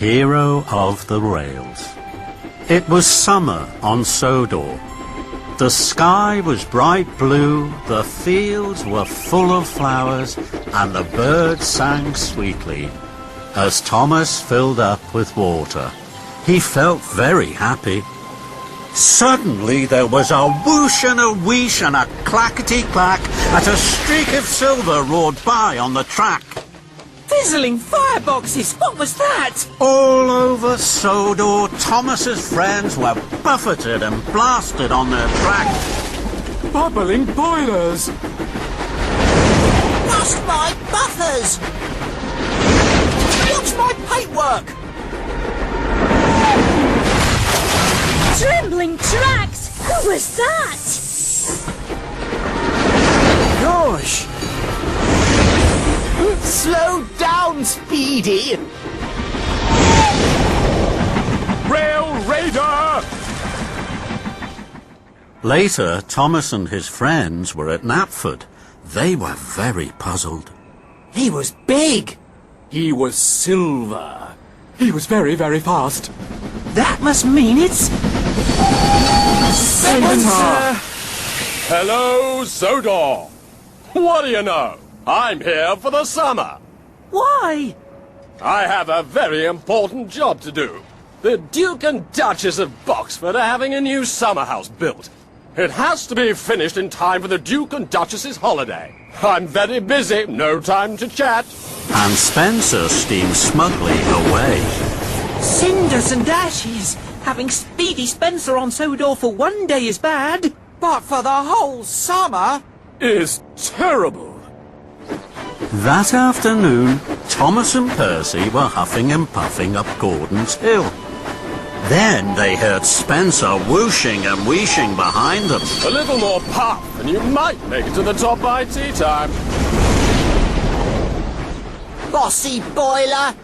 hero of the rails. It was summer on Sodor. The sky was bright blue, the fields were full of flowers, and the birds sang sweetly as Thomas filled up with water. He felt very happy. Suddenly there was a whoosh and a wheesh and a clackety-clack as a streak of silver roared by on the track. Fizzling fireboxes! What was that? All over Sodor, Thomas's friends were buffeted and blasted on their track. Bubbling boilers! Bust my buffers! Watch my paintwork! Trembling tracks! Who was that? Gosh! Slow down, Speedy! Rail Raider! Later, Thomas and his friends were at Knapford. They were very puzzled. He was big! He was silver. He was very, very fast. That must mean it's... Spencer! Hello, Sodor! What do you know? I'm here for the summer. Why? I have a very important job to do. The Duke and Duchess of Boxford are having a new summer house built. It has to be finished in time for the Duke and Duchess's holiday. I'm very busy, no time to chat. And Spencer steamed smugly away. Cinders and ashes! Having Speedy Spencer on Sodor for one day is bad, but for the whole summer... Is terrible. That afternoon, Thomas and Percy were huffing and puffing up Gordon's Hill. Then they heard Spencer whooshing and wheeshing behind them. A little more puff and you might make it to the top by tea time. Bossy boiler!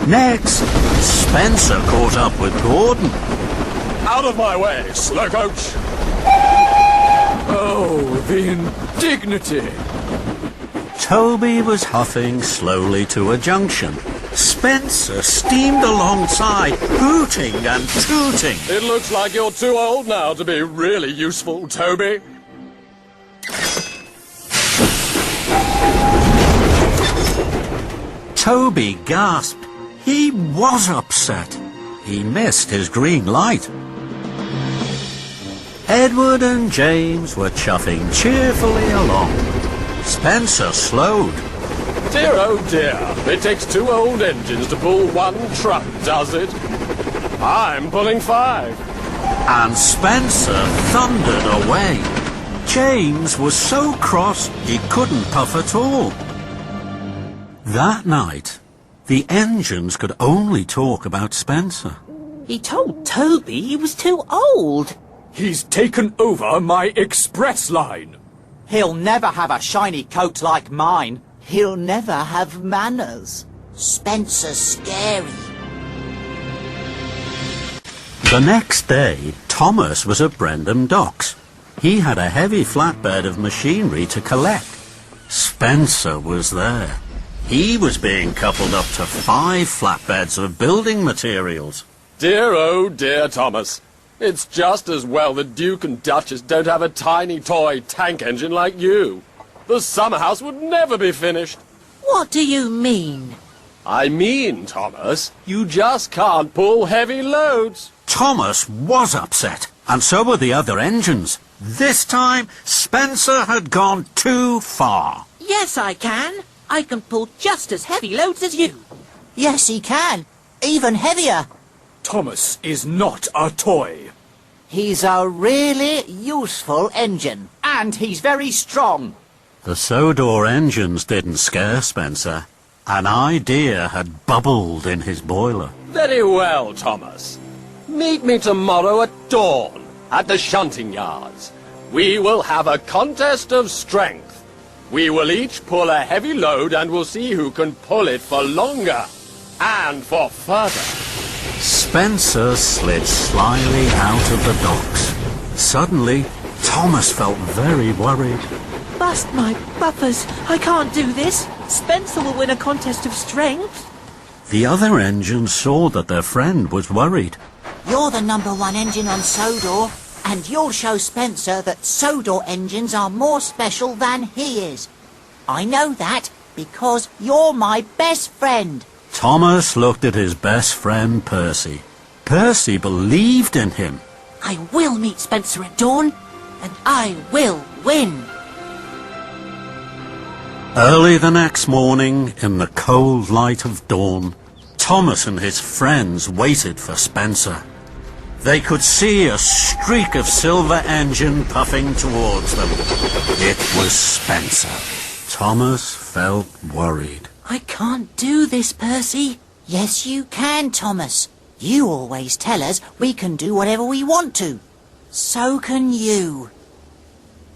Next, Spencer caught up with Gordon. Out of my way, slow coach. Oh, the indignity! Toby was huffing slowly to a junction. Spencer steamed alongside, hooting and tooting. It looks like you're too old now to be really useful, Toby. Toby gasped. He was upset. He missed his green light. Edward and James were chuffing cheerfully along. Spencer slowed. Dear, oh dear, it takes two old engines to pull one truck, does it? I'm pulling 5. And Spencer thundered away. James was so cross he couldn't puff at all. That night, the engines could only talk about Spencer. He told Toby he was too old. He's taken over my express line. He'll never have a shiny coat like mine. He'll never have manners. Spencer's scary. The next day, Thomas was at Brendam Docks. He had a heavy flatbed of machinery to collect. Spencer was there. He was being coupled up to 5 flatbeds of building materials. Dear, oh dear, Thomas. It's just as well the Duke and Duchess don't have a tiny toy tank engine like you. The summer house would never be finished. What do you mean? I mean, Thomas, you just can't pull heavy loads. Thomas was upset, and so were the other engines. This time, Spencer had gone too far. Yes, I can. I can pull just as heavy loads as you. Yes, he can. Even heavier. Thomas is not a toy. He's a really useful engine. And he's very strong. The Sodor engines didn't scare Spencer. An idea had bubbled in his boiler. Very well, Thomas. Meet me tomorrow at dawn at the shunting yards. We will have a contest of strength. We will each pull a heavy load and we'll see who can pull it for longer and for further. Spencer slid slyly out of the docks. Suddenly, Thomas felt very worried. Bust my buffers. I can't do this. Spencer will win a contest of strength. The other engines saw that their friend was worried. You're the #1 engine on Sodor, and you'll show Spencer that Sodor engines are more special than he is. I know that because you're my best friend. Thomas looked at his best friend Percy. Percy believed in him. I will meet Spencer at dawn, and I will win. Early the next morning, in the cold light of dawn, Thomas and his friends waited for Spencer. They could see a streak of silver engine puffing towards them. It was Spencer. Thomas felt worried. I can't do this, Percy. Yes, you can, Thomas. You always tell us we can do whatever we want to. So can you.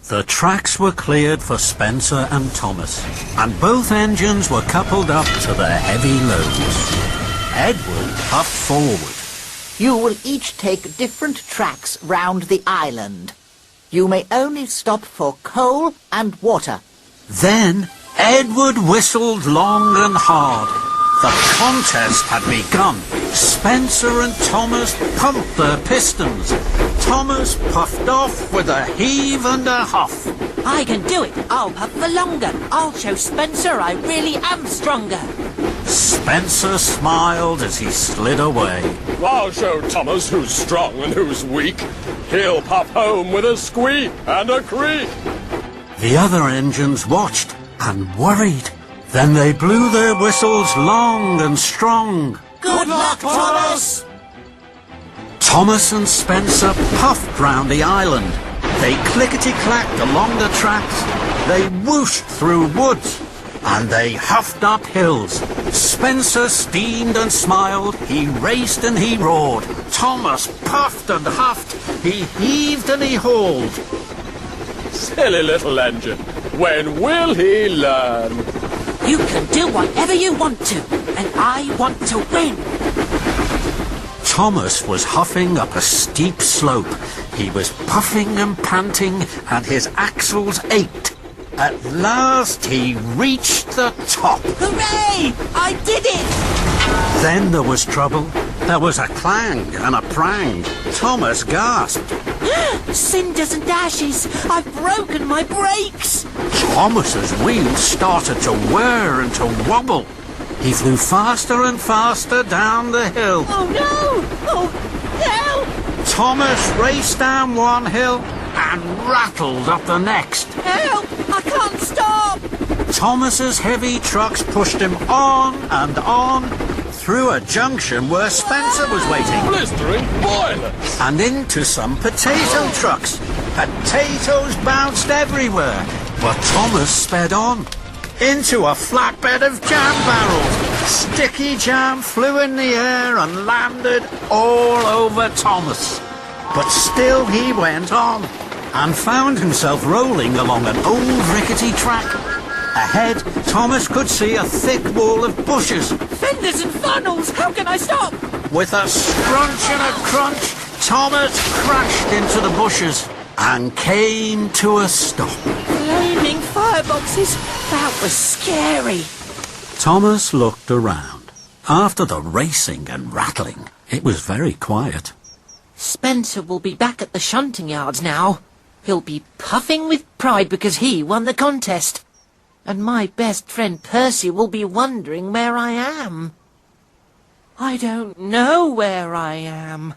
The tracks were cleared for Spencer and Thomas, and both engines were coupled up to their heavy loads. Edward puffed forward. You will each take different tracks round the island. You may only stop for coal and water. Then Edward whistled long and hard. The contest had begun. Spencer and Thomas pumped their pistons. Thomas puffed off with a heave and a huff. I can do it. I'll puff for longer. I'll show Spencer I really am stronger. Spencer smiled as he slid away. I'll show Thomas who's strong and who's weak. He'll puff home with a squeak and a creak. The other engines watched and worried. Then they blew their whistles long and strong. Good luck, Thomas! Thomas and Spencer puffed round the island. They clickety-clacked along the tracks. They whooshed through woods. And they huffed up hills. Spencer steamed and smiled. He raced and he roared. Thomas puffed and huffed. He heaved and he hauled. Silly little engine. When will he learn? You can do whatever you want to, and I want to win. Thomas was huffing up a steep slope. He was puffing and panting, and his axles ached. At last he reached the top. Hooray! I did it! Then there was trouble. There was a clang and a prang. Thomas gasped. Cinders and ashes! I've broken my brakes! Thomas's wheels started to whir and to wobble. He flew faster and faster down the hill. Oh no! Oh, help! Thomas raced down one hill and rattled up the next. Help! I can't stop! Thomas's heavy trucks pushed him on and on through a junction where Spencer was waiting. Blistering boilers! And into some potato trucks. Potatoes bounced everywhere, but Thomas sped on. Into a flatbed of jam barrels. Sticky jam flew in the air and landed all over Thomas. But still he went on and found himself rolling along an old rickety track. Ahead, Thomas could see a thick wall of bushes. Fenders and funnels! How can I stop? With a scrunch and a crunch, Thomas crashed into the bushes and came to a stop. Flaming fireboxes! That was scary. Thomas looked around. After the racing and rattling, it was very quiet. Spencer will be back at the shunting yards now. He'll be puffing with pride because he won the contest. And my best friend Percy will be wondering where I am. I don't know where I am.